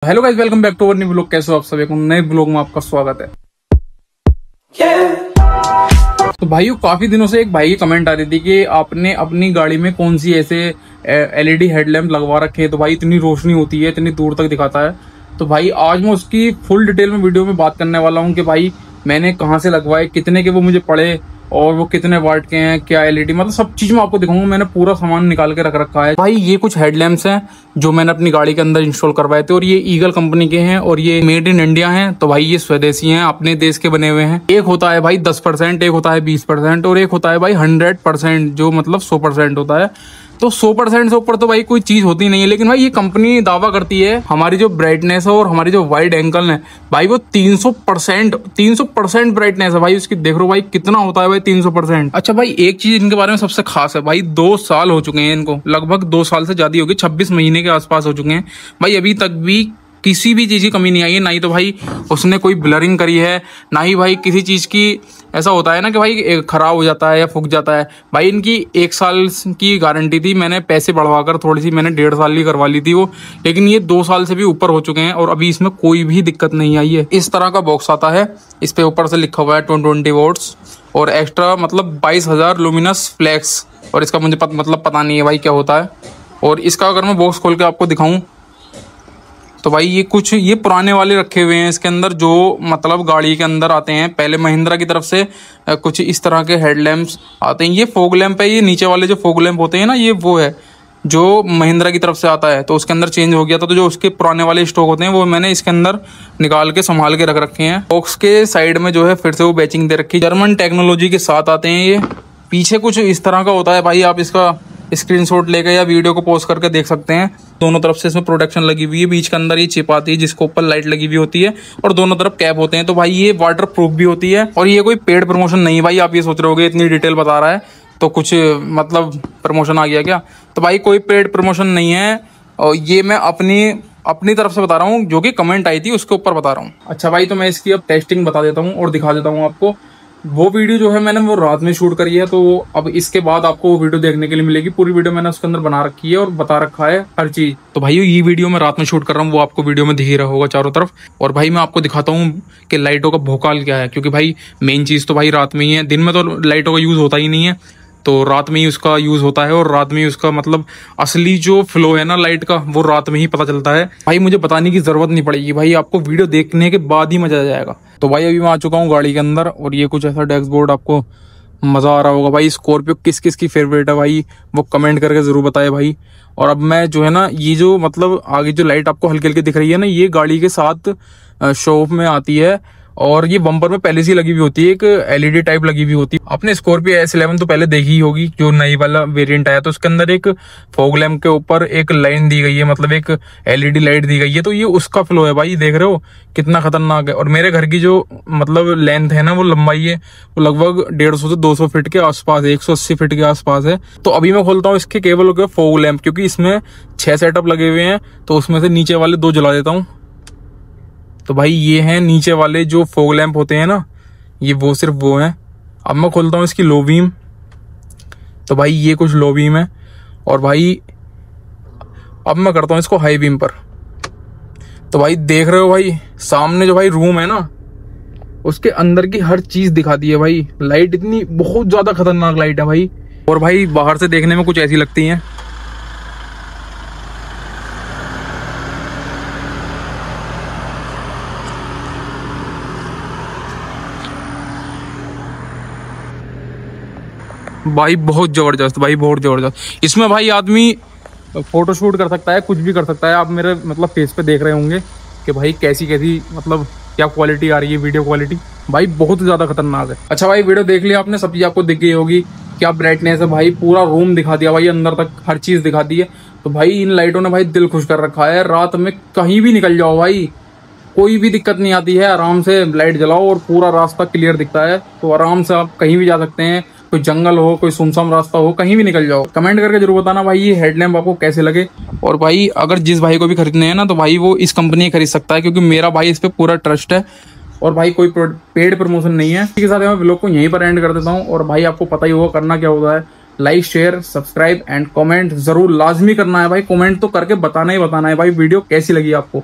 Hello guys, welcome back to our new blog. कैसे हो आप सभी? नए ब्लॉग में आपका स्वागत है। तो भाइयों, काफी दिनों से एक भाई की कमेंट आ रही थी कि आपने अपनी गाड़ी में कौन सी ऐसे एलईडी हेडलैम्प लगवा रखे हैं, तो भाई इतनी रोशनी होती है, इतनी दूर तक दिखाता है। तो भाई आज मैं उसकी फुल डिटेल में वीडियो में बात करने वाला हूँ कि भाई मैंने कहाँ से लगवाए, कितने के वो मुझे पड़े और वो कितने वाट के हैं, क्या एलईडी, मतलब सब चीज मैं आपको दिखाऊंगा। मैंने पूरा सामान निकाल के रख रखा है। भाई ये कुछ हेडलैम्प्स हैं जो मैंने अपनी गाड़ी के अंदर इंस्टॉल करवाए थे और ये ईगल कंपनी के हैं और ये मेड इन इंडिया हैं। तो भाई ये स्वदेशी हैं, अपने देश के बने हुए हैं। एक होता है भाई 10%, एक होता है 20% और एक होता है भाई 100%, जो मतलब 100% होता है। तो 100% से ऊपर तो भाई कोई चीज होती नहीं है, लेकिन भाई ये कंपनी दावा करती है हमारी जो ब्राइटनेस है और हमारी जो वाइड एंगल है भाई वो 300% ब्राइटनेस है। भाई उसकी देख लो भाई कितना होता है भाई 300%। अच्छा भाई, एक चीज इनके बारे में सबसे खास है भाई, 2 साल हो चुके हैं इनको, लगभग 2 साल से ज्यादा होगी, 26 महीने के आसपास हो चुके हैं भाई। अभी तक भी किसी भी चीज की कमी नहीं आई है, ना ही तो भाई उसने कोई ब्लरिंग करी है, ना ही भाई किसी चीज की ऐसा होता है ना कि भाई खराब हो जाता है या फूक जाता है। भाई इनकी 1 साल की गारंटी थी, मैंने पैसे बढ़वाकर थोड़ी सी मैंने 1.5 साल की करवा ली थी वो, लेकिन ये 2 साल से भी ऊपर हो चुके हैं और अभी इसमें कोई भी दिक्कत नहीं आई है। इस तरह का बॉक्स आता है, इस पे ऊपर से लिखा हुआ है 220 वोल्ट्स और एक्स्ट्रा मतलब 22,000 लुमिनस फ्लैक्स, और इसका मुझे मतलब पता नहीं है भाई क्या होता है। और इसका अगर मैं बॉक्स खोल के आपको दिखाऊं तो भाई ये पुराने वाले रखे हुए हैं इसके अंदर, जो मतलब गाड़ी के अंदर आते हैं। पहले महिंद्रा की तरफ से कुछ इस तरह के हेडलैम्प्स आते हैं। ये फोग लैंप है, ये नीचे वाले जो फोग लैंप होते हैं ना, ये वो है जो महिंद्रा की तरफ से आता है। तो उसके अंदर चेंज हो गया था, तो जो उसके पुराने वाले स्टॉक होते हैं वो मैंने इसके अंदर निकाल के संभाल के रख रखे हैं। बॉक्स के साइड में जो है फिर से वो बैचिंग दे रखी है, जर्मन टेक्नोलॉजी के साथ आते हैं ये। पीछे कुछ इस तरह का होता है भाई, आप इसका स्क्रीनशॉट लेकर या वीडियो को पॉज करके देख सकते हैं। दोनों तरफ से इसमें प्रोटेक्शन लगी हुई है, बीच के अंदर ये चिप आती है जिसके ऊपर लाइट लगी हुई होती है और दोनों तरफ कैप होते हैं। तो भाई ये वाटर प्रूफ भी होती है और ये कोई पेड प्रमोशन नहीं भाई। आप ये सोच रहे होगे इतनी डिटेल बता रहा है तो कुछ मतलब प्रमोशन आ गया क्या? तो भाई कोई पेड प्रमोशन नहीं है और ये मैं अपनी तरफ से बता रहा हूँ, जो कि कमेंट आई थी उसके ऊपर बता रहा हूँ। अच्छा भाई, तो मैं इसकी अब टेस्टिंग बता देता हूँ और दिखा देता हूँ आपको। वो वीडियो जो है मैंने वो रात में शूट करी है, तो अब इसके बाद आपको वो वीडियो देखने के लिए मिलेगी। पूरी वीडियो मैंने उसके अंदर बना रखी है और बता रखा है हर चीज। तो भाई ये वीडियो मैं रात में शूट कर रहा हूँ, वो आपको वीडियो में दिख ही रहा होगा चारों तरफ। और भाई मैं आपको दिखाता हूँ कि लाइटों का भौकाल क्या है, क्योंकि भाई मेन चीज तो भाई रात में ही है। दिन में तो लाइटों का यूज होता ही नहीं है, तो रात में ही उसका यूज होता है और रात में ही उसका मतलब असली जो फ्लो है ना लाइट का, वो रात में ही पता चलता है। भाई मुझे बताने की जरूरत नहीं पड़ेगी भाई, आपको वीडियो देखने के बाद ही मजा आ जाएगा। तो भाई अभी मैं आ चुका हूँ गाड़ी के अंदर और ये कुछ ऐसा डैशबोर्ड, आपको मजा आ रहा होगा भाई। स्कॉर्पियो किस किस की फेवरेट है भाई, वो कमेंट करके जरूर बताए भाई। और अब मैं जो है ना, ये जो मतलब आगे जो लाइट आपको हल्की हल्की दिख रही है ना, ये गाड़ी के साथ शो ऑफ में आती है और ये बम्पर में पहले से लगी हुई होती है, एक एलईडी टाइप लगी हुई होती है। आपने स्कॉर्पियो S11 तो पहले देखी ही होगी, जो नई वाला वेरिएंट आया, तो उसके अंदर एक फॉग लैम्प के ऊपर एक लाइन दी गई है, मतलब एक एलईडी लाइट दी गई है। तो ये उसका फ्लो है भाई, देख रहे हो कितना खतरनाक है। और मेरे घर की जो मतलब लेंथ है ना, वो लंबाई है, वो लगभग 150 से 200 फीट के आसपास है, 180 फीट के आसपास है। तो अभी मैं खोलता हूँ इसके केबल के फॉग लैम्प, क्योंकि इसमें 6 सेटअप लगे हुए हैं, तो उसमें से नीचे वाले 2 जला देता हूँ। तो भाई ये हैं नीचे वाले जो फॉग लैंप होते हैं ना, ये वो सिर्फ वो हैं। अब मैं खोलता हूँ इसकी लो बीम, तो भाई ये कुछ लो बीम है। और भाई अब मैं करता हूँ इसको हाई बीम पर। तो भाई देख रहे हो भाई सामने जो भाई रूम है ना, उसके अंदर की हर चीज दिखाती है भाई। लाइट इतनी बहुत ज्यादा खतरनाक लाइट है भाई, और भाई बाहर से देखने में कुछ ऐसी लगती है। भाई बहुत जबरदस्त, भाई बहुत जबरदस्त। इसमें भाई आदमी फोटो शूट कर सकता है, कुछ भी कर सकता है। आप मेरे मतलब फेस पे देख रहे होंगे कि भाई कैसी कैसी मतलब क्या क्वालिटी आ रही है, वीडियो क्वालिटी भाई बहुत ज्यादा खतरनाक है। अच्छा भाई, वीडियो देख लिया आपने, सब चीज आपको दिख गई होगी, क्या ब्राइटनेस है भाई, पूरा रूम दिखा दिया भाई, अंदर तक हर चीज दिखा दी है। तो भाई इन लाइटों ने भाई दिल खुश कर रखा है। रात में कहीं भी निकल जाओ भाई, कोई भी दिक्कत नहीं आती है, आराम से लाइट जलाओ और पूरा रास्ता क्लियर दिखता है। तो आराम से आप कहीं भी जा सकते हैं, कोई जंगल हो, कोई सुनसान रास्ता हो, कहीं भी निकल जाओ। कमेंट करके जरूर बताना भाई ये हेडलैम्प आपको कैसे लगे। और भाई अगर जिस भाई को भी खरीदने हैं ना, तो भाई वो इस कंपनी खरीद सकता है, क्योंकि मेरा भाई इस पे पूरा ट्रस्ट है और भाई कोई पेड प्रमोशन नहीं है। इसी के साथ मैं व्लॉग को यहीं पर एंड कर देता हूँ। और भाई आपको पता ही होगा करना क्या होता है, like share subscribe and comment जरूर लाजमी करना है भाई। कमेंट तो करके बताना ही बताना है भाई वीडियो कैसी लगी आपको।